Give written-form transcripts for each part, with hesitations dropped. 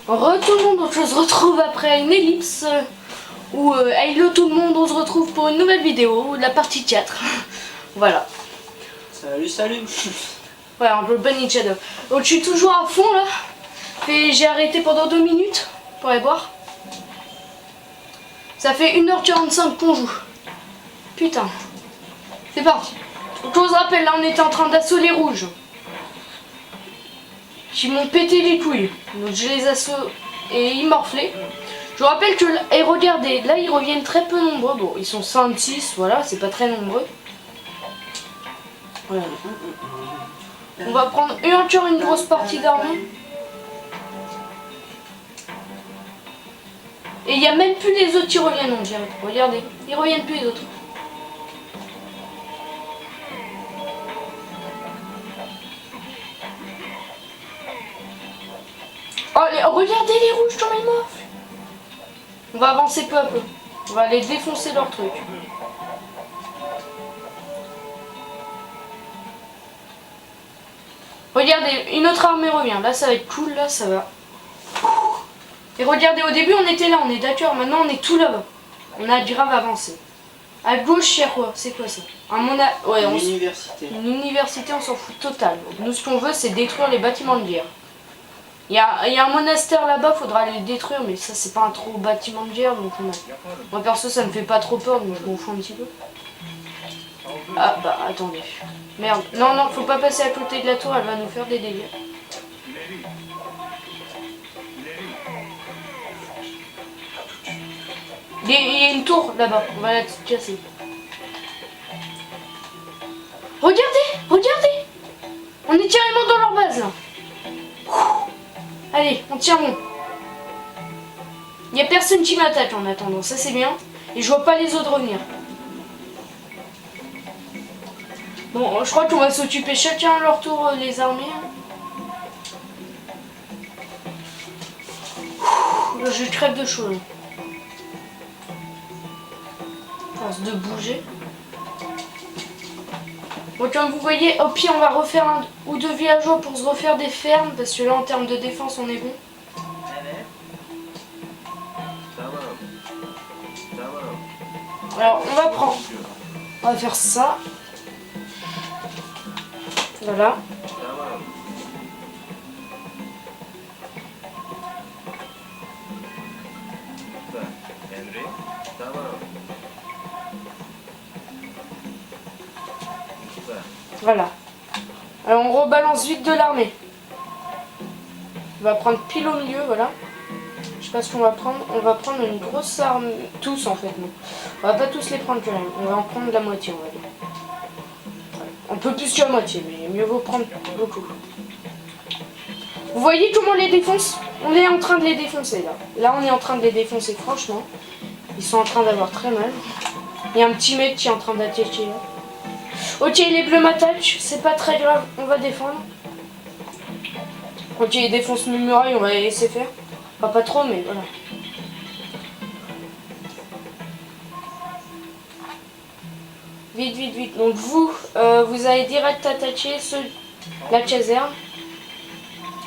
Re tout le monde, on se retrouve après une ellipse où hello tout le monde, on se retrouve pour une nouvelle vidéo, la partie 4. Voilà. Salut, salut. Ouais, un peu Bunny Shadow. Donc je suis toujours à fond là. Et j'ai arrêté pendant 2 minutes pour aller boire. Ça fait 1h45 qu'on joue. Putain. C'est parti. Donc je vous rappelle, là on était en train d'assaut les rouges. Qui m'ont pété les couilles. Donc je les assaut et ils morflaient. Je vous rappelle que, et regardez, là ils reviennent très peu nombreux. Bon, ils sont 5-6, voilà, c'est pas très nombreux. Voilà. On va prendre encore une grosse partie d'armée. Et il n'y a même plus les autres qui reviennent, on dirait. Regardez, ils reviennent plus les autres. Oh, regardez les rouges comme ils morflent. On va avancer peu à peu. On va aller défoncer leur truc. Regardez, une autre armée revient. Là, ça va être cool. Là, ça va. Et regardez, au début, on était là. On est d'accord. Maintenant, on est tout là-bas. On a grave avancé. À gauche, il y a quoi? C'est quoi ça? Ouais, Une université. Une université, on s'en fout total. Nous, ce qu'on veut, c'est détruire les bâtiments de guerre. Il y a un monastère là-bas, faudra le détruire, mais ça, c'est pas un trop bâtiment de guerre. Donc moi, perso, ça me fait pas trop peur, donc je m'en fous un petit peu. Ah, bah, attendez. Merde. Non, non, faut pas passer à côté de la tour, elle va nous faire des dégâts. Il y a une tour là-bas, on va la casser. Regardez, regardez. On est carrément dans leur base là. Allez, on tire bon. Il n'y a personne qui m'attaque en attendant, ça c'est bien. Et je vois pas les autres revenir. Bon, je crois qu'on va s'occuper chacun à leur tour les armées. Là, je crève de chaud. Force de bouger. Bon, comme vous voyez, au pire on va refaire un ou deux villageois pour se refaire des fermes, parce que là en termes de défense on est bon. Alors on va prendre, on va faire ça. Voilà. Voilà. Alors on rebalance vite de l'armée. On va prendre pile au milieu, voilà. Je sais pas ce qu'on va prendre. On va prendre une grosse armée. Tous en fait, non. On va pas tous les prendre quand même. On va en prendre la moitié, on va dire. Voilà. Un peu plus que la moitié, mais mieux vaut prendre beaucoup. Vous voyez comment on les défonce? On est en train de les défoncer là. Là on est en train de les défoncer franchement. Ils sont en train d'avoir très mal. Il y a un petit mec qui est en train d'attaquer là. Ok, les bleus m'attaquent, c'est pas très grave, on va défendre. Ok, ils défoncent mes murailles, on va les laisser faire. Enfin, pas trop, mais voilà. Vite, vite, vite. Donc vous, vous allez direct attaquer la caserne.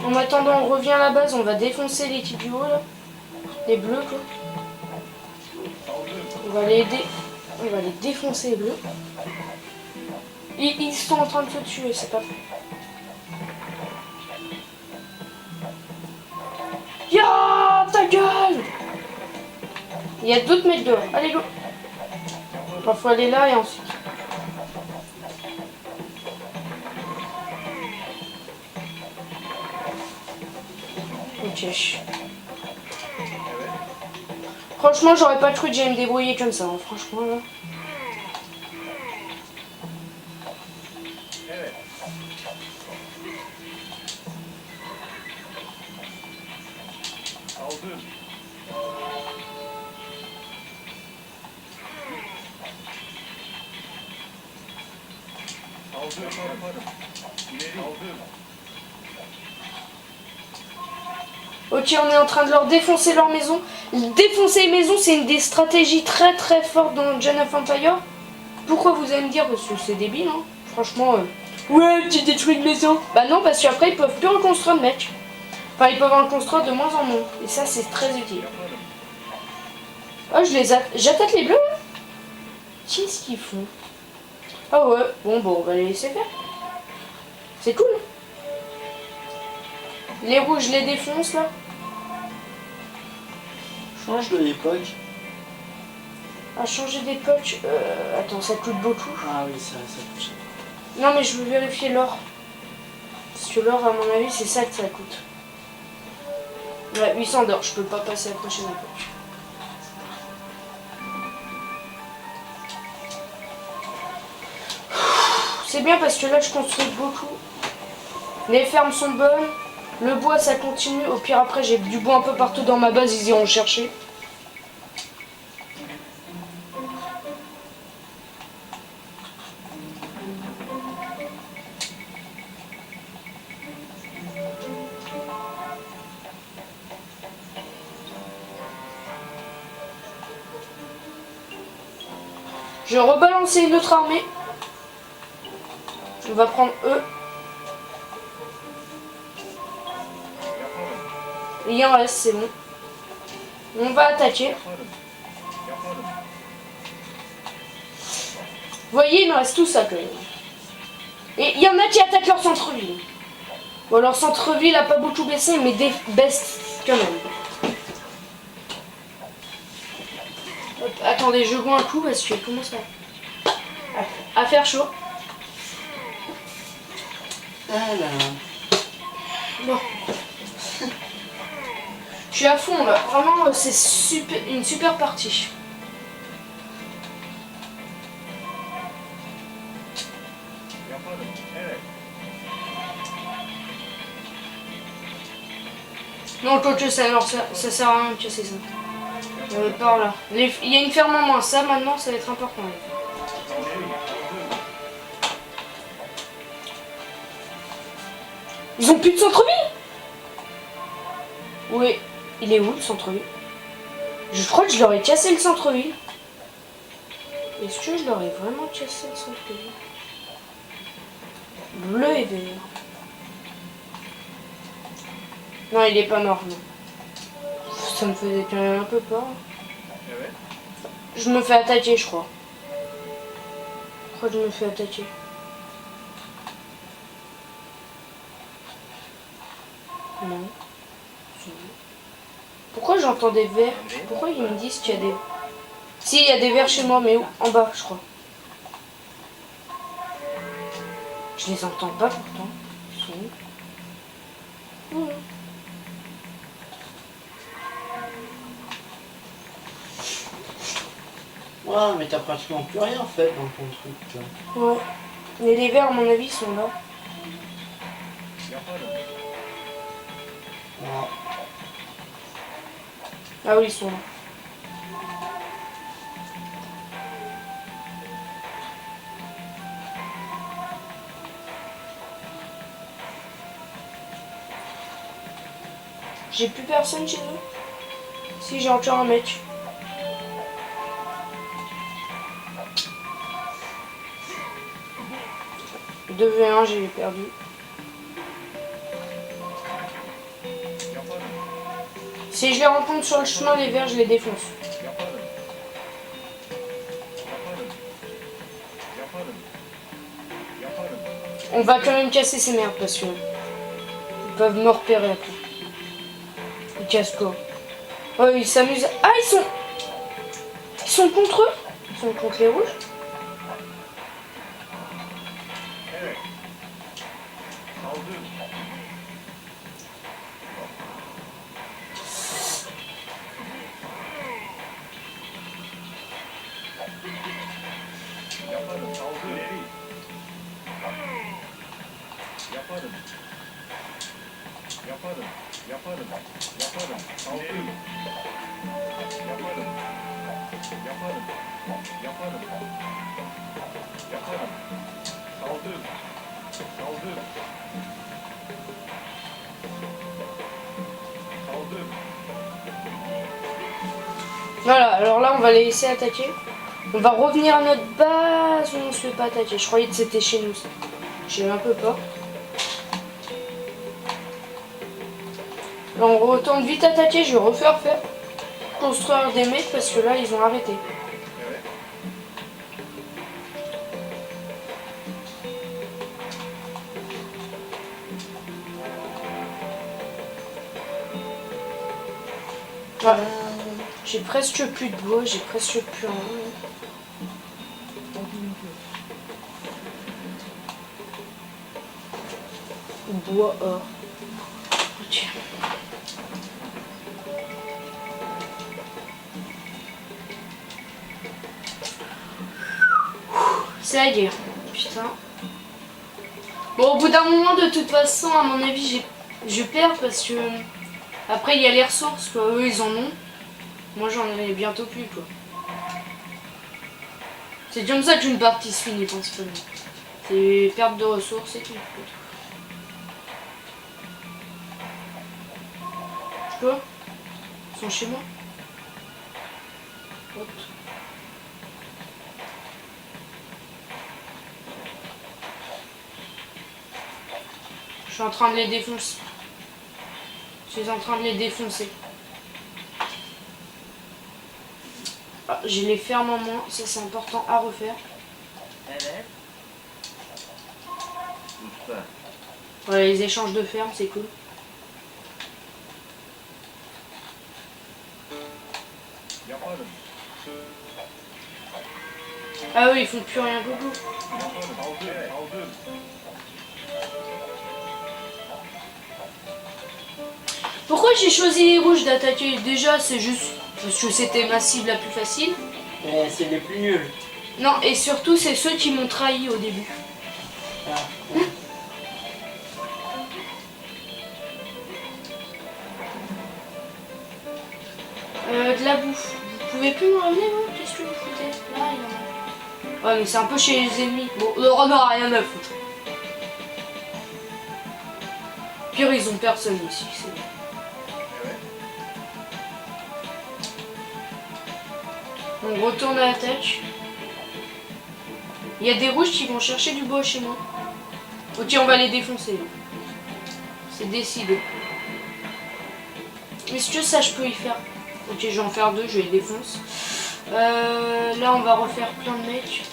En attendant, on revient à la base, on va défoncer l'équipe du haut, là. Les bleus, quoi. On va les défoncer, les bleus. Ils sont en train de se tuer, c'est pas vrai. Ya ta gueule! Il y a d'autres mecs dehors. Allez, go! Il faut aller là et ensuite. Ok. Franchement, j'aurais pas cru que j'allais me débrouiller comme ça, hein. Franchement, là. Ok, on est en train de leur défoncer leur maison. Défoncer les maisons, c'est une des stratégies très très fortes dans Age of Empires. Pourquoi vous allez me dire? Parce que c'est débile, hein. Franchement, ouais, tu détruis une maison. Bah non, parce qu'après ils peuvent plus reconstruire le mec. Enfin, ils peuvent en construire de moins en moins. Et ça, c'est très utile. Oh, j'attaque les bleus. Qu'est-ce qu'ils font? Ah ouais, bon, on va les laisser faire. C'est cool. Les rouges, je les défonce, là. Change de l'époque. À changer d'époque. Attends, ça coûte beaucoup. Ah oui, ça touche. Non, mais je veux vérifier l'or. Parce que l'or, à mon avis, c'est ça que ça coûte. Ouais, 800 d'or. Je peux pas passer à la prochaine époque. C'est bien parce que là, je construis beaucoup. Les fermes sont bonnes. Le bois, ça continue. Au pire, après, j'ai du bois un peu partout dans ma base. Ils iront chercher. Je vais rebalancer une autre armée. On va prendre eux. Il en reste, c'est bon. On va attaquer. Vous voyez, il me reste tout ça quand même. Et il y en a qui attaquent leur centre-ville. Bon, leur centre-ville a pas beaucoup baissé, mais baisse quand même. Hop, attendez, je bois un coup parce que comment ça à faire chaud. Alors. Bon. Je suis à fond là. Vraiment, c'est une super partie. Non, coach, ça sert à rien de casser ça. Par là. Il y a une ferme en moins. Ça, maintenant, ça va être important. Ils ont plus de centre-ville? Oui. Il est où le centre-ville? Je crois que je leur ai cassé le centre-ville. Est-ce que je leur ai vraiment cassé le centre-ville? Bleu et vert. Non, il est pas mort, non. Ça me faisait quand même un peu peur. Je me fais attaquer, je crois. Je crois que je me fais attaquer. Non. Pourquoi j'entends des vers? Pourquoi ils me disent qu'il y a des... Si, il y a des vers chez moi, mais où? En bas, je crois. Je les entends pas pourtant. Ils sont où? Mmh. Ouais, mais t'as pratiquement plus rien fait dans ton truc. Ouais. Mais les vers, à mon avis, sont là. Ah. Ah oui, ils sont là. J'ai plus personne chez eux. Si, j'ai encore un mec. Deux V1, j'ai perdu. Si je les rencontre sur le chemin, les verts, je les défonce. On va quand même casser ces merdes parce que ils peuvent me repérer après. Ils cassent quoi? Oh, ils s'amusent. Ah, ils sont contre eux? Ils sont contre les rouges? Voilà, alors là on va les laisser attaquer. On va revenir à notre base où on se fait pas attaquer. Je croyais que c'était chez nous. J'ai eu un peu peur. Bon, on retourne vite attaquer, je vais refaire construire des mecs parce que là ils ont arrêté. Ah, j'ai presque plus de bois, j'ai presque plus rien. Bois or. Ok. Ça y est. Putain. Bon, au bout d'un moment, de toute façon, à mon avis, je perds parce que après il y a les ressources, quoi. Eux ils en ont. Moi j'en ai bientôt plus, quoi. C'est comme ça qu'une partie se finit principalement. C'est perte de ressources et tout. Quoi? Ils sont chez moi? What? Je suis en train de les défoncer. Je suis en train de les défoncer. Ah, j'ai les fermes en moins, ça c'est important à refaire. Voilà, les échanges de fermes, c'est cool. Ah oui, ils font plus rien, gogo. Pourquoi j'ai choisi les rouges d'attaquer? Déjà, c'est juste parce que c'était ma cible la plus facile. C'est les plus nuls. Non, et surtout, c'est ceux qui m'ont trahi au début. Ah. De la bouffe. Vous pouvez plus me ramener, vous? Qu'est-ce que vous foutez? Là, il y en a. Ouais, mais c'est un peu chez les ennemis. Bon, on n'aura rien à foutre. Pire, ils ont personne ici. C'est bon. On retourne à l'attaque. Il y a des rouges qui vont chercher du bois chez moi. Ok, on va les défoncer. C'est décidé. Est-ce que ça, je peux y faire? Ok, je vais en faire deux, je les défonce. Là, on va refaire plein de mecs.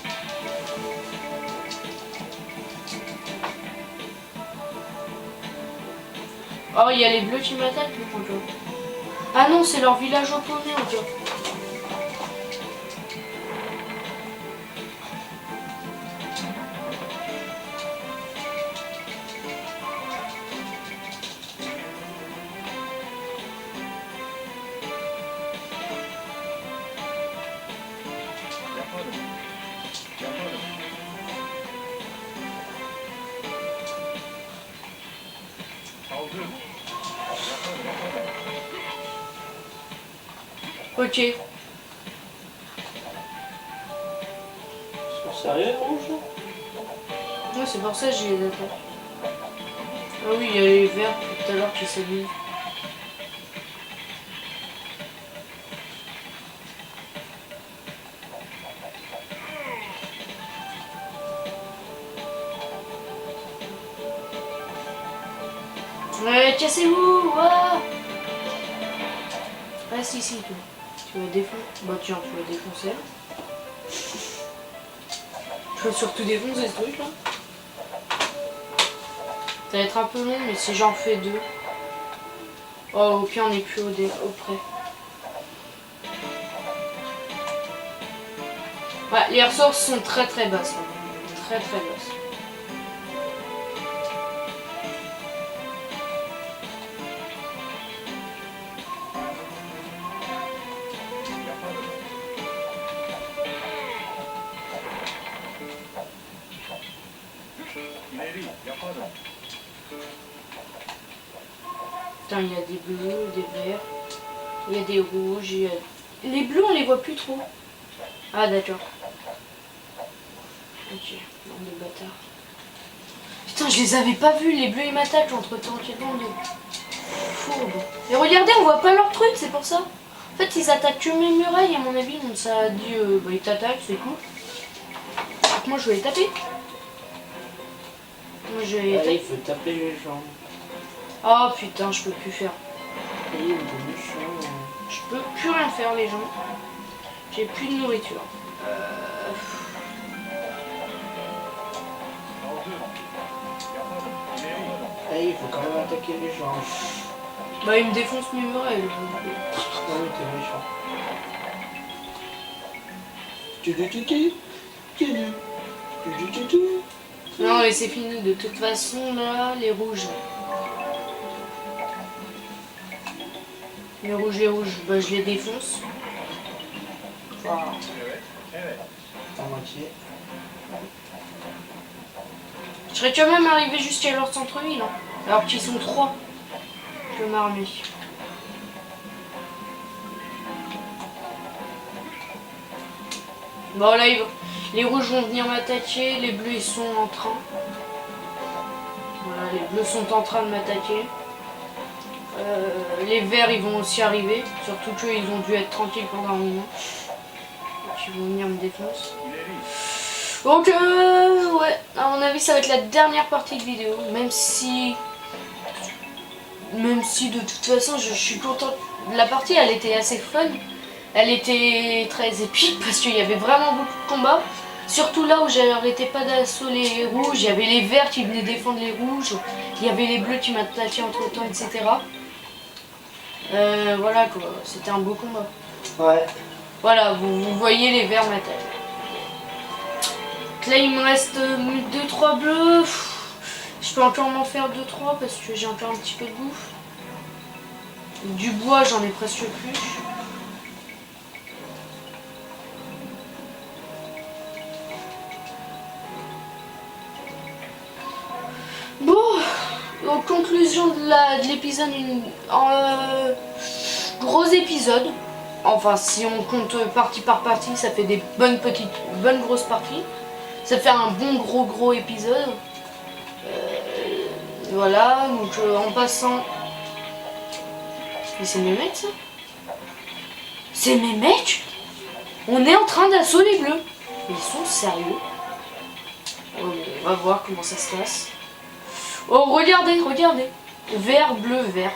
Oh, il y a les bleus qui m'attaquent, encore. Ah non, c'est leur village opposé, encore. Ok. Ils sont sérieux, les rouges là? Ouais, c'est pour ça que j'ai les attaques. Ah oui, il y a les verts tout à l'heure qui s'allument. Ouais, cassez-vous! Ah, si, toi. Tu vas défoncer. Bah tiens, tu vas défoncer. Je vais surtout défoncer ce truc là. Ça va être un peu long, mais si j'en fais deux. Oh, au pire, on est plus au près. Ouais, les ressources sont très très basses. Là. Très très basses. Putain, il y a des bleus, des verts, il y a des rouges, il y a... Les bleus, on les voit plus trop. Ah, d'accord. Ok, bande de bâtards. Putain, je les avais pas vus, les bleus, ils m'attaquent entre temps. Quelle bande de fourbes. Et regardez, on voit pas leur truc, c'est pour ça. En fait, ils attaquent que mes murailles, à mon avis, donc ça a dit, bah, ils t'attaquent, c'est cool. Donc moi, je vais les taper. Moi, je vais les taper. Il faut taper les gens. Oh putain, je peux plus faire. Et il est méchant. Je peux plus rien faire, les gens. J'ai plus de nourriture. Et il faut quand même attaquer les gens. Bah, il me défonce mes murailles. Non, mais t'es méchant. Non, mais c'est fini. De toute façon, là, les rouges. Les rouges, bah, je les défonce. Voilà. À moitié. Je serais quand même arrivé jusqu'à leur centre-ville, hein. Alors qu'ils sont 3. Je peux m'armer. Bon là, les rouges vont venir m'attaquer, les bleus ils sont en train. Voilà, les bleus sont en train de m'attaquer. Les verts ils vont aussi arriver, surtout qu'ils ont dû être tranquilles pendant un moment. Donc, ils vont venir me défoncer. Donc ouais, à mon avis ça va être la dernière partie de vidéo, même si de toute façon je suis contente. La partie elle était assez fun, elle était très épique parce qu'il y avait vraiment beaucoup de combats. Surtout là où j'arrêtais pas d'assaut les rouges, il y avait les verts qui venaient défendre les rouges, il y avait les bleus qui m'attaquaient entre temps, etc. Voilà quoi, c'était un beau combat. Ouais. Voilà, vous voyez les verts m'attaquer. Là il me reste 2-3 bleus. Je peux encore m'en faire 2-3 parce que j'ai encore un petit peu de bouffe. Du bois j'en ai presque plus. Bon, en conclusion de l'épisode, gros épisode. Enfin si on compte partie par partie, ça fait des bonnes grosses parties. Ça fait un bon gros épisode. Voilà, donc en passant... Mais c'est mes mecs ça? C'est mes mecs? On est en train d'assaut les bleus. Ils sont sérieux? Oh, on va voir comment ça se passe. Oh regardez. Vert, bleu, vert.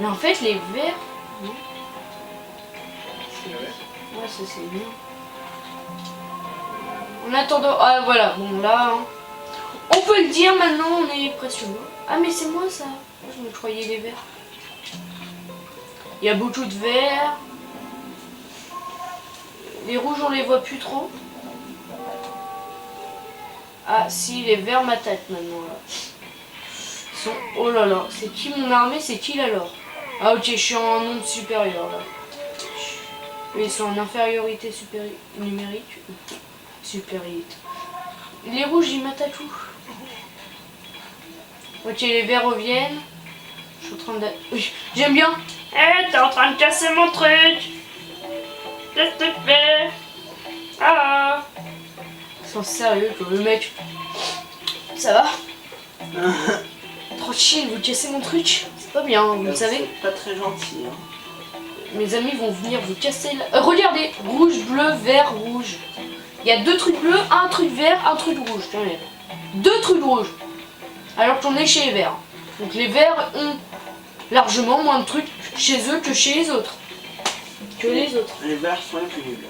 Mais en fait les verts... Ouais, ça c'est bien. En attendant, ah voilà, bon là, hein. On peut le dire maintenant, on est presque mort. Ah mais c'est moi ça, je me croyais les verts. Il y a beaucoup de verts. Les rouges on les voit plus trop. Ah si, les verts m'attaquent maintenant là. Ils sont... Oh là là, c'est qui mon armée, c'est qui là alors? Ah ok, je suis en nombre supérieur là. Ils sont en infériorité numérique. Supériorité. Les rouges, ils m'attaquent où? Ok, les verts reviennent. Je suis en train de... Oui, j'aime bien. Eh, t'es en train de casser mon truc. Qu'est-ce que tu fais? Ah. Ils sont sérieux, quoi, le mec. Ça va? Tranquille, vous cassez mon truc. C'est pas bien, vous le savez. C'est pas très gentil. Hein. Mes amis vont venir vous casser la... regardez, rouge, bleu, vert, rouge. Il y a 2 trucs bleus, un truc vert, un truc rouge. 2 trucs rouges. Alors qu'on est chez les verts. Donc les verts ont largement moins de trucs chez eux que chez les autres. Les verts sont les plus nuls.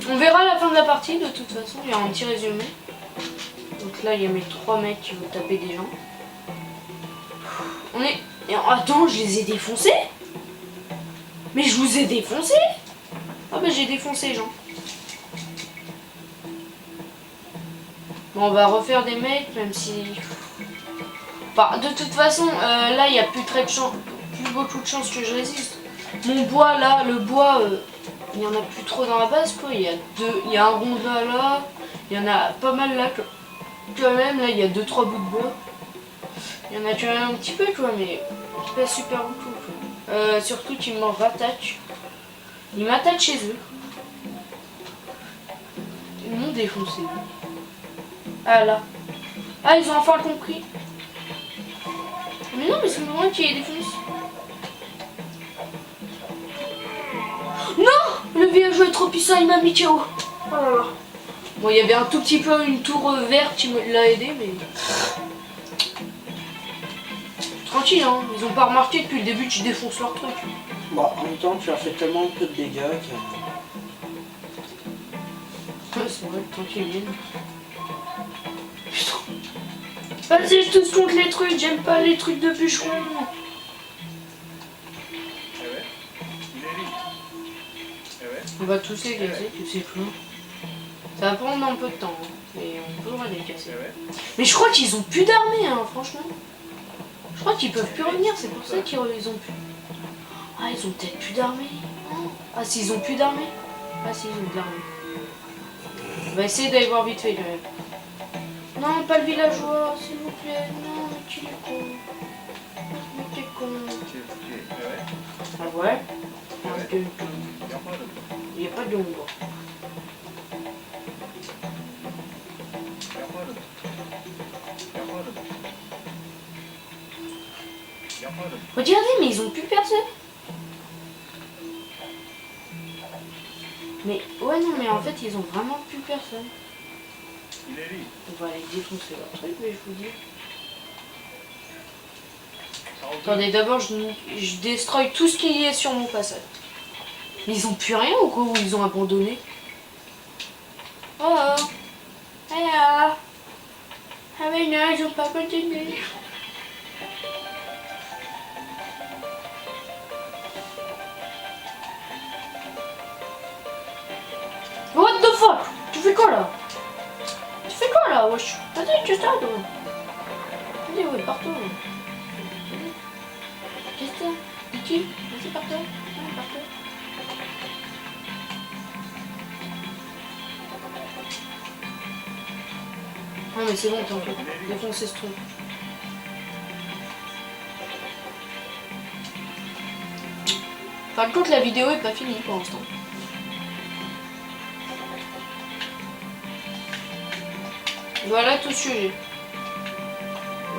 On verra à la fin de la partie de toute façon. Il y a un petit résumé. Donc là il y a mes 3 mecs qui vont taper des gens. On est... Attends, je les ai défoncés? Mais je vous ai défoncé? Ah bah j'ai défoncé les gens. Bon, on va refaire des mecs, même si... Enfin, de toute façon, là, il n'y a plus beaucoup de chances que je résiste. Mon bois, là, le bois, il n'y en a plus trop dans la base, quoi. Il y a un rond là, il y en a pas mal là, quand même. Là, il y a 2-3 bouts de bois. Il y en a quand même un petit peu, quoi, mais pas super beaucoup, quoi. Surtout qu'ils m'en rattaquent. Ils m'attaquent chez eux. Ils m'ont défoncé. Ah là. Ah, ils ont enfin compris. Mais non, mais c'est moi qui les défonce. Non, le villageois est trop puissant, il m'a mis KO. Oh là là. Bon, il y avait un tout petit peu une tour verte qui l'a aidé, mais... tranquille, hein. Ils ont pas remarqué depuis le début que tu défonces leur truc. Bah, en même temps, tu as fait tellement peu de dégâts que... Ouais, c'est vrai, tant qu'ils viennent. Putain. Vas-y, je te compte les trucs, j'aime pas les trucs de bûcheron. On va tous les casser, tous ces clous. Ça va prendre un peu de temps, hein. Mais on pourra les casser. Mais je crois qu'ils ont plus d'armée, hein, franchement. Je crois qu'ils peuvent plus revenir, c'est pour ça qu'ils ont plus. Ah, ils ont peut-être plus d'armée. Ah, s'ils ont plus d'armée. Ah, si, ils ont de l'armée. On va essayer d'aller voir vite fait quand même. Non, pas le villageois, s'il vous plaît. Non, mais tu es con. Mais t'es con. Ah ouais? Il n'y a pas de ombre. Regardez, mais ils ont plus personne. Mais ouais, non, mais en fait, ils ont vraiment plus personne. On va aller défoncer leur truc, mais je vous dis. Attendez, d'abord, je destroy tout ce qui est sur mon passage. Mais ils ont plus rien ou quoi? Ou ils ont abandonné? Oh oh. Ah mais non, ils ont pas continué. What the fuck? Tu fais quoi là? Tu fais quoi là, wesh? Vas-y, tu t'arrêtes. Vas-y, ouais, pars-toi. Qu'est-ce que c'est? Iki? Vas-y, pars-toi. Ouais, pars-toi. Non mais c'est bon, t'inquiète. Défoncer ce truc. Par contre, la vidéo est pas finie pour l'instant. Voilà tout ce que j'ai.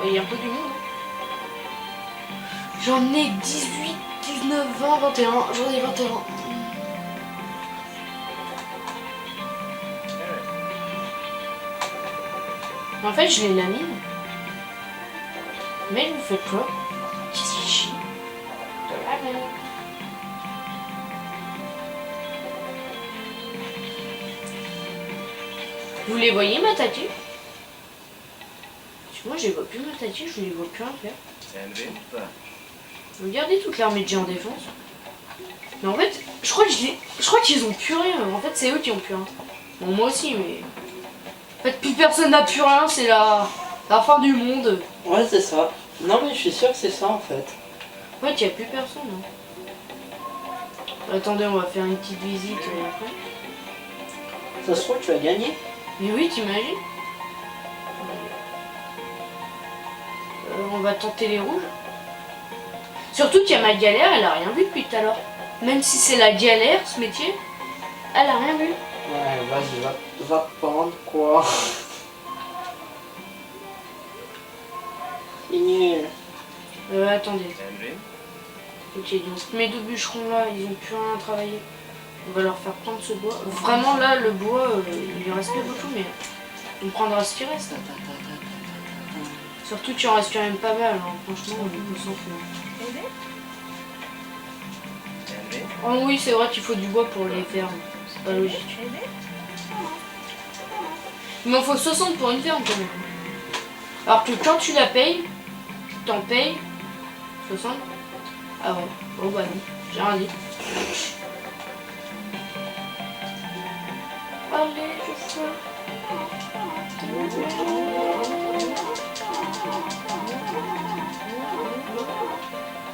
Il y a un peu du monde. J'en ai 18, 19, 20, 21. J'en ai 21. En fait, je l'ai la mine. Mais vous faites quoi? Qu'est-ce qui chie? De la merde. Vous les voyez m'attaquer? Parce que moi je les vois plus m'attaquer, je les vois plus rien faire. Regardez toute l'armée de géants en défense. Mais en fait, je crois qu'ils ont plus rien. En fait, c'est eux qui ont plus rien. Bon, moi aussi, mais... En fait, plus personne n'a plus rien, c'est la fin du monde. Ouais, c'est ça. Non, mais je suis sûr que c'est ça en fait. En fait, il n'y a plus personne. Hein. Attendez, on va faire une petite visite après. Ça se trouve, tu as gagné. Mais oui, t'imagines? On va tenter les rouges. Surtout qu'il y a ma galère, elle a rien vu depuis tout à l'heure. Même si c'est la galère, ce métier, elle a rien vu. Ouais, vas-y, va te prendre quoi. C'est nul. Attendez. Ok, donc mes deux bûcherons là, ils ont plus rien à travailler. On va leur faire prendre ce bois. Vraiment là, le bois, il en reste pas beaucoup, mais on prendra ce qui reste. Surtout qu'il en reste quand même pas mal, hein. Franchement, on s'en fout. Oh oui, c'est vrai qu'il faut du bois pour les fermes. C'est pas logique. Il m'en faut 60 pour une ferme quand même. Alors que quand tu la payes, t'en payes 60. Ah ouais, bon bah non, j'ai rien dit. Allez, je fais.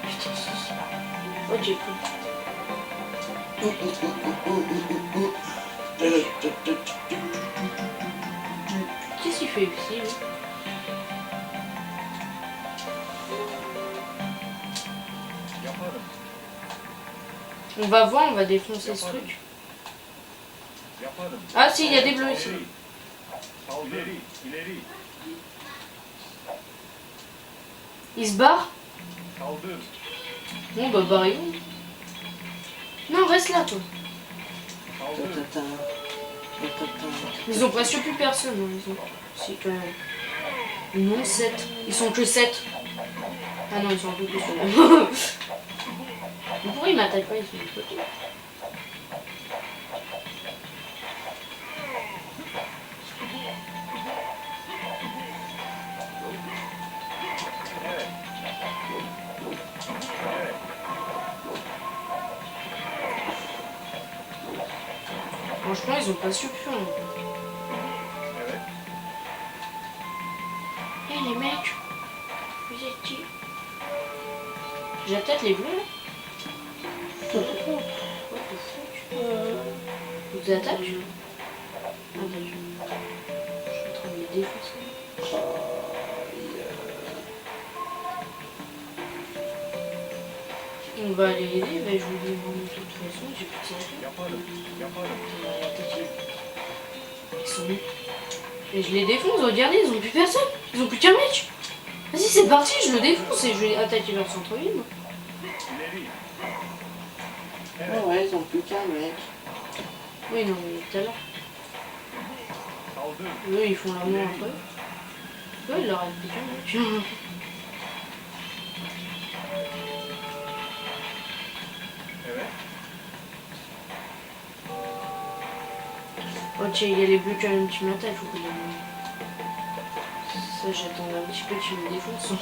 Putain, c'est ça. Ok, cool. Qu'est-ce qu'il fait ici, lui? On va voir, on va défoncer ce truc. Ah si, il y a des bleus ici. Il se barre? Bon bah barrez-vous. Non, reste là toi. Ils ont presque plus personne. Hein, ils ont... Si, quand même. Non, 7. Ils sont que 7. Ah non, ils sont un peu plus sur là. Mais pourquoi ils m'attaquent pas? Ils sont du côté. Franchement, ils ont pas su fuir. Hé les mecs, vous êtes qui? J'attaque les bleus là? What the fuck? Vous attaquent? Ah d'accord. Je suis en train de les défoncer. On va aller aider, mais je vous dis bon, de toute façon, j'ai plus de tiré. Ils sont où? Et je les défonce, regardez, ils ont plus personne. Ils ont plus qu'un mec. Vas-y, c'est parti, je le défonce et je vais attaquer leur centre-ville. moi. Ah ouais, ils ont plus qu'un mec. Oui, non, mais tout à l'heure. Eux, ils font l'amour entre eux. Ouais, il leur reste plus qu'un mec. Ok, il y a les bleus quand même qui m'attaquent au bout d'un moment. Ça, j'attends un petit peu qu'ils me défoncent.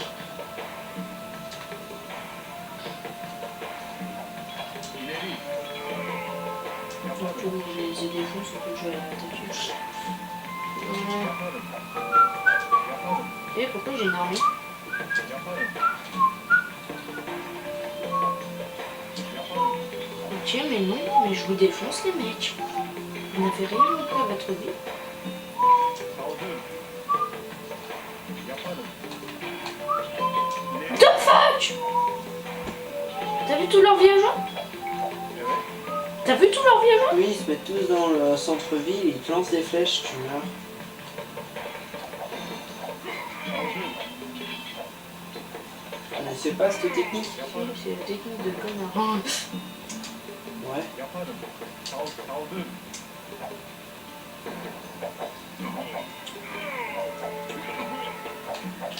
Donc, je les ai défoncés, donc je vais aller attaquer. Et pourquoi j'ai une armée? Ok, mais non, mais je vous défonce les mecs. Vous n'avez rien montré à votre vie. What the fuck? T'as vu tous leurs villageois? T'as vu tous leurs villageois? Oui, ils se mettent tous dans le centre-ville, ils te lancent des flèches, tu meurs. Je connaissais pas cette technique. C'est la technique de connard. Ouais.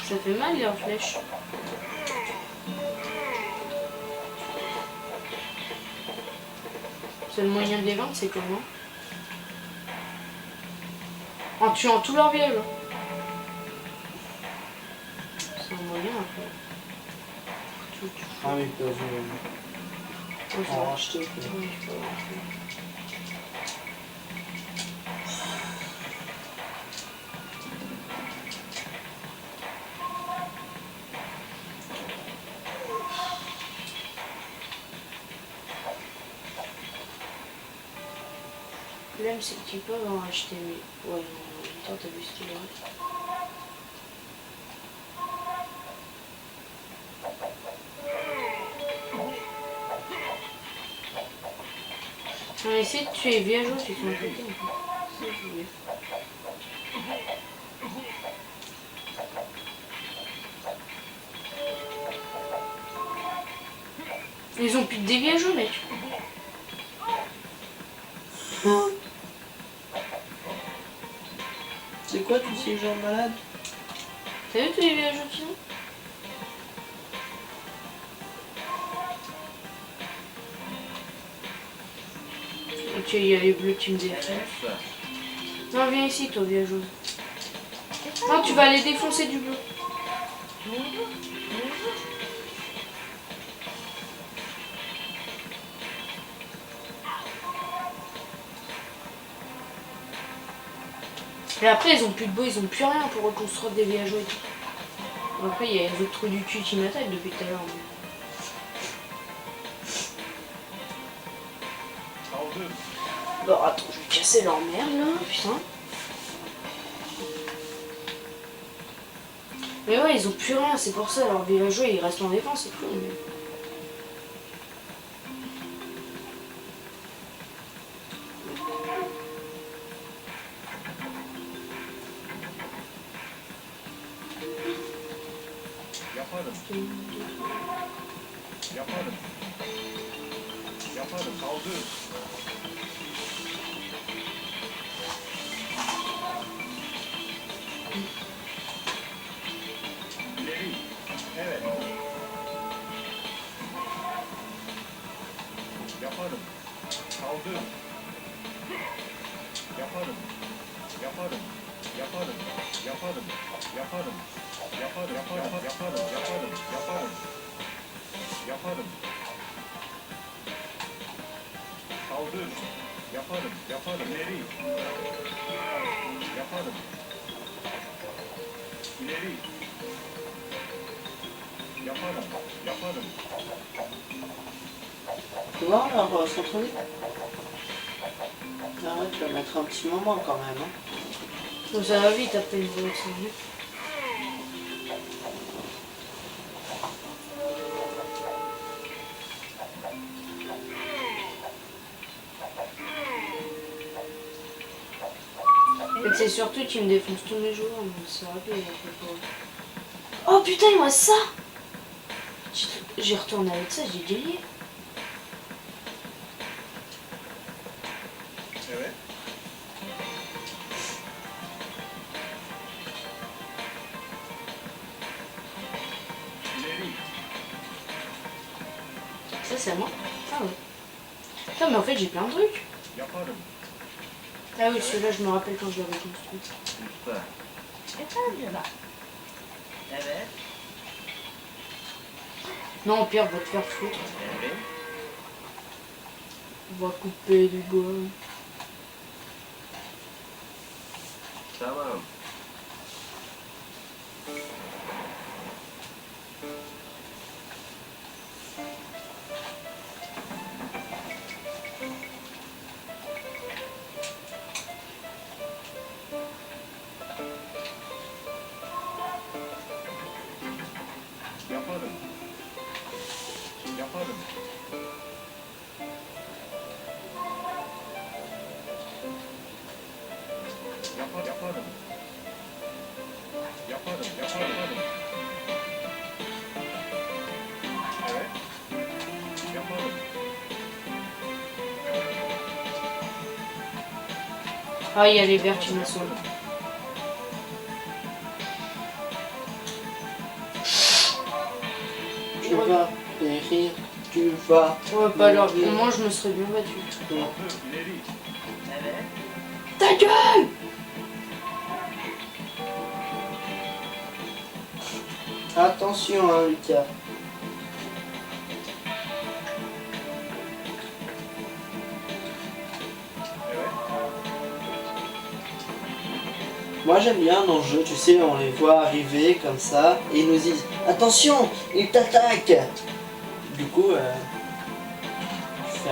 Ça fait mal leurs flèches. C'est le moyen de les vaincre, c'est comment? En tuant tous leurs villageois. C'est un moyen après. Ah oui, ils peuvent Ouais, ça en va. racheter. quoi. Oui, je peux avoir fait. Le problème, c'est qu'ils peuvent en acheter, mais... Ouais, non, en même temps, t'as vu ce qu'il y a. On essaie de tuer les villageois qui sont à côté. En fait. Ça, je voulais. Ils ont plus de des villageois, mec. C'est quoi tous ces gens malades? T'as vu tous les villageois qu'ils ont? Ok, il y a les bleus qui me défoncent. Non, viens ici, toi, villageois. Non, tu vas aller défoncer du bleu. Et après, ils ont plus de beau, ils ont plus rien pour reconstruire des villageois et tout. Après, il y a les autres trous du cul qui m'attaquent depuis tout à l'heure. Bon, attends, je vais casser leur merde là, putain. Mais ouais, ils ont plus rien, c'est pour ça, leurs villageois ils restent en défense, c'est tout. Mais... Yaparım. Kaldır. Yaparım. Yaparım. Yaparım. Yaparım. Yaparım. Yaparım. Yaparım. Yaparım. Yaparım. Yaparım. Yaparım. Kaldır. Yaparım. Yaparım. İleri. Yaparım. İleri. Yaparım. Yaparım. Tu vois, alors, centre-lit. Ah ouais, tu vas mettre un petit moment quand même. Hein. Donc ça va vite après une volonté. Et c'est surtout tu me défonces tous mes jours, donc c'est rapide. Oh putain, il me reste ça. J'ai retourné avec ça, j'ai gagné. Evet. İleri. Ça c'est à moi. Ah ouais. Putain, mais en fait j'ai plein de trucs. Yaparım. Ah oui, celui-là je me rappelle quand je l'avais construit. Lütfen. Efendim? Evet. Non, au pire, va te faire foutre. Evet. On va couper du bois. Tamam. Yaparım. Yaparım. Yaparım. Yaparım. Yaparım. Evet. Yaparım. Ah, il y a les verts qui me sauvent. Tu vas périr, tu vas. Ouais, pas alors. Au moins, je me serais bien battu. Kaldır. İleri. Evet. Ta gueule! Attention, hein, Lucas. Evet. Moi j'aime bien dans le jeu, tu sais, on les voit arriver comme ça et ils nous disent attention, ils t'attaquent. Du coup, ça.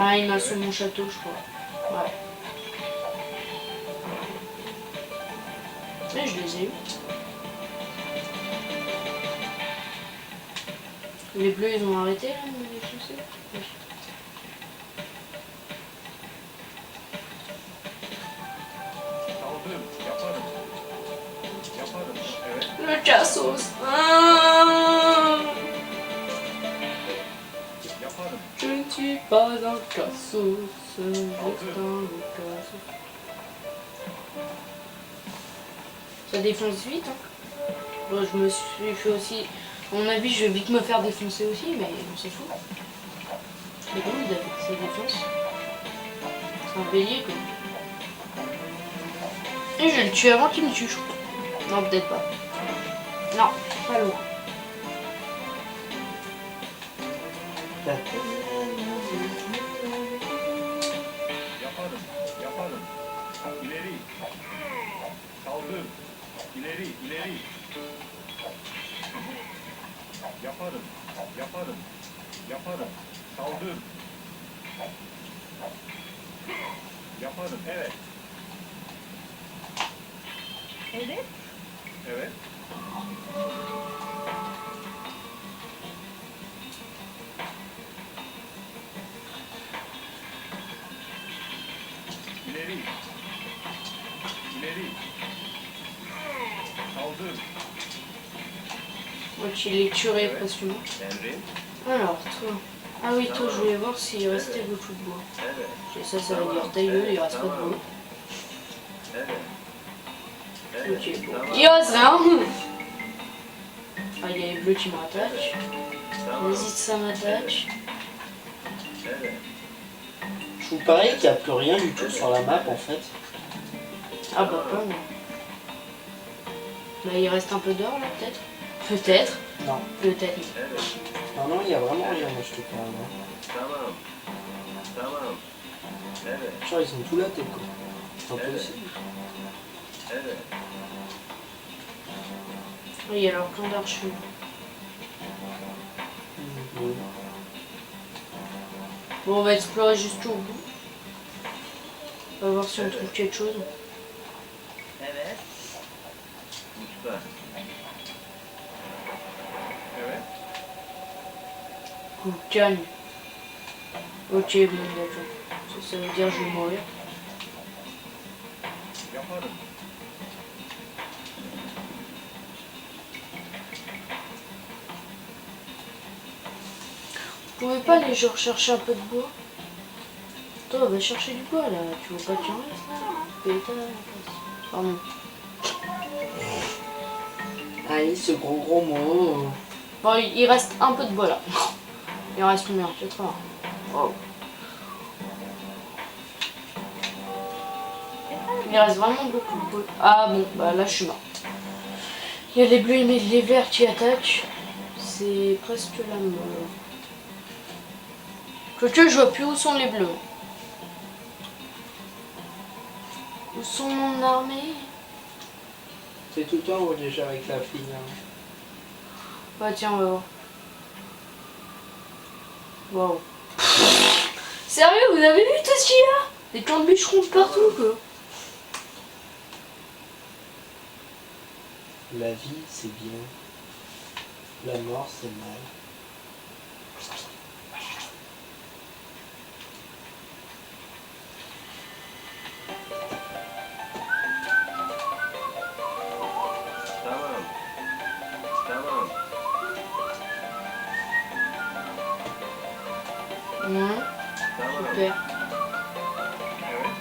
Ah, il m'a sur mon château, je crois. Ouais. Mais je les ai eu. Les bleus, ils ont arrêté là, de les défoncer. Oui. Kaldır. Yaparım. Yaparım. Evet. Le cassos. Ah, Yaparım. je ne suis pas un cassos, juste un cassos. Ça défonce vite, hein. Bon, je me suis fait aussi... À mon avis, je vais vite me faire défoncer aussi, mais on s'en fout. Mais comment ça défonce? C'est un bélier, quoi. Et je vais le tuer avant qu'il me tue, je crois. Non, peut-être pas. Non, pas loin. Yaparım. Yaparım. İleri. Kaldır. İleri. İleri. Yaparım. Yaparım. Yaparım. Kaldır. Yaparım. Evet. Evet. Evet. İleri. İleri. Saldır. Ok, il est tué presque. Emrin. Alors, toi. Ah oui, toi, je voulais voir s'il restait beaucoup de bois. Evet. Ok, ça veut dire ta gueule, il reste pas de bois. Evet. Ok, bon. Il reste rien. Ah, il y a les bleus qui m'attaquent. Tamam. Vas-y, ça m'attaque. Evet. Je vous parie qu'il n'y a plus rien du tout sur la map en fait. Ah bah pas moi. Bah il reste un peu d'or là peut-être. Peut-être. Non. Peut-être. Evet. Non, non, il n'y a vraiment rien, moi je te parle. Hein. Tamam. Tamam. Evet. Genre, ils ont tout la tête quoi. C'est impossible. Evet. Oui, il y a leur plan d'archer. Oui. Bon, on va explorer jusqu'au bout. On va voir si on trouve quelque chose. Evet. Usta. Evet. Coup de canne. Ok, bon, d'accord. Ça veut dire que je vais mourir. Yaparım. Vous pouvez pas aller genre chercher un peu de bois? Toi, va chercher du bois là. Tu vois pas qu'il en reste là? Pétard. Pardon. Allez, ce gros mot. Bon, il reste un peu de bois là. Il en reste combien? 80. Oh. Il reste vraiment beaucoup de bois. Ah bon, bah là je suis mort. Il y a les bleus et les verts qui attaquent. C'est presque la mort. Que je vois plus où sont les bleus. Où sont mon armée? C'est tout le temps où déjà avec la fille. Hein. Bah tiens, on va voir. Waouh. Sérieux, vous avez vu tout ce qu'il y a? Des camps de bûcherons de partout quoi. La vie, c'est bien. La mort, c'est mal. Tamam. Tamam. Ouais, Tamam. super. Evet.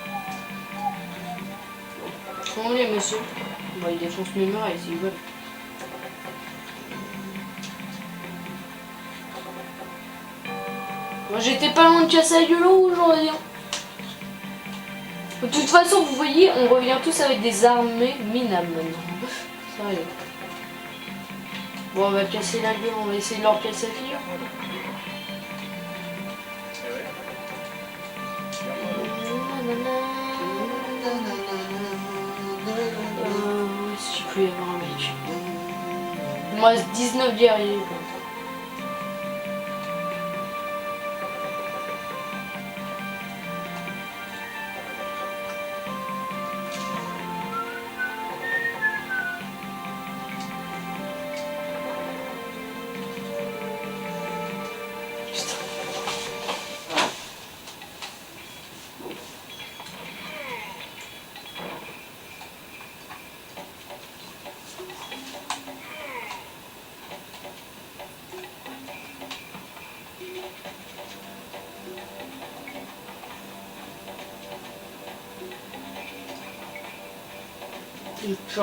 Comment les messieurs? Bon, ils défoncent mes murailles s'ils veulent. Moi j'étais pas loin de casser la gueule aujourd'hui. De toute façon, vous voyez, on revient tous avec des armées minables maintenant. Sérieux. Bon, on va casser la gueule, on va essayer de leur casser la figure. Evet. Yaparım. Où est-ce qu'il peut y avoir un mec? Il me reste 19 guerriers. Quoi. Putain.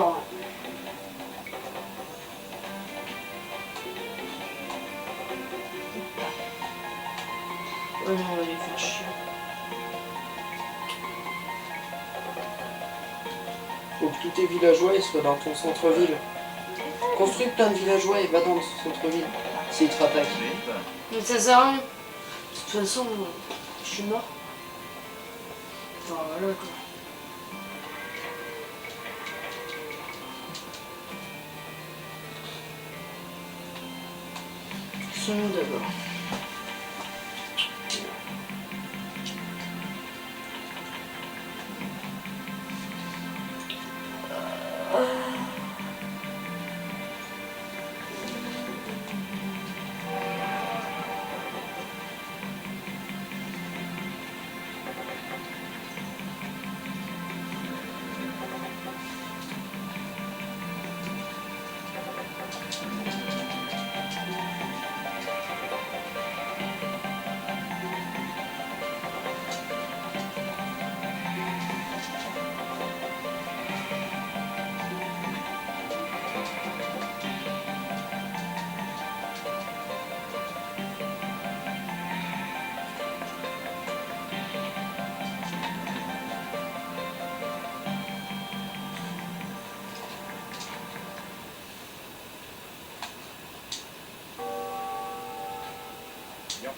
Ouais, non, on va les faire chier. Faut que tous tes villageois ils soient dans ton centre-ville. Construis plein de villageois et va dans le centre-ville. S'ils te rattaquent. Lütfen. Mais ça sert à rien. De toute façon, je suis mort. Enfin, voilà quoi. Son nom d'abord.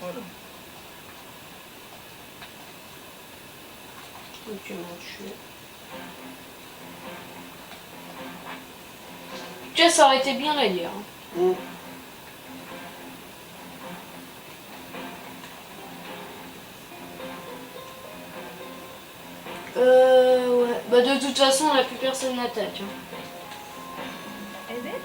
yaparım. Ok, m'ont tué. Déjà, ça aurait été bien la guerre. Hein. Mm. Ouais. Bah, de toute façon, là, plus personne n'attaque. Hein. Evet.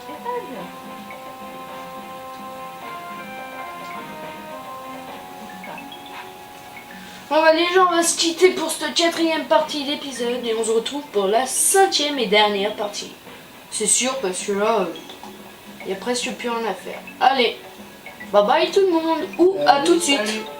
Efendim. Bon, bah, les gens, on va se quitter pour cette 4e partie d'épisode et on se retrouve pour la 5e et dernière partie. C'est sûr, parce que là, il y a presque plus rien à faire. Allez, bye bye tout le monde, ou à tout de suite. Salut.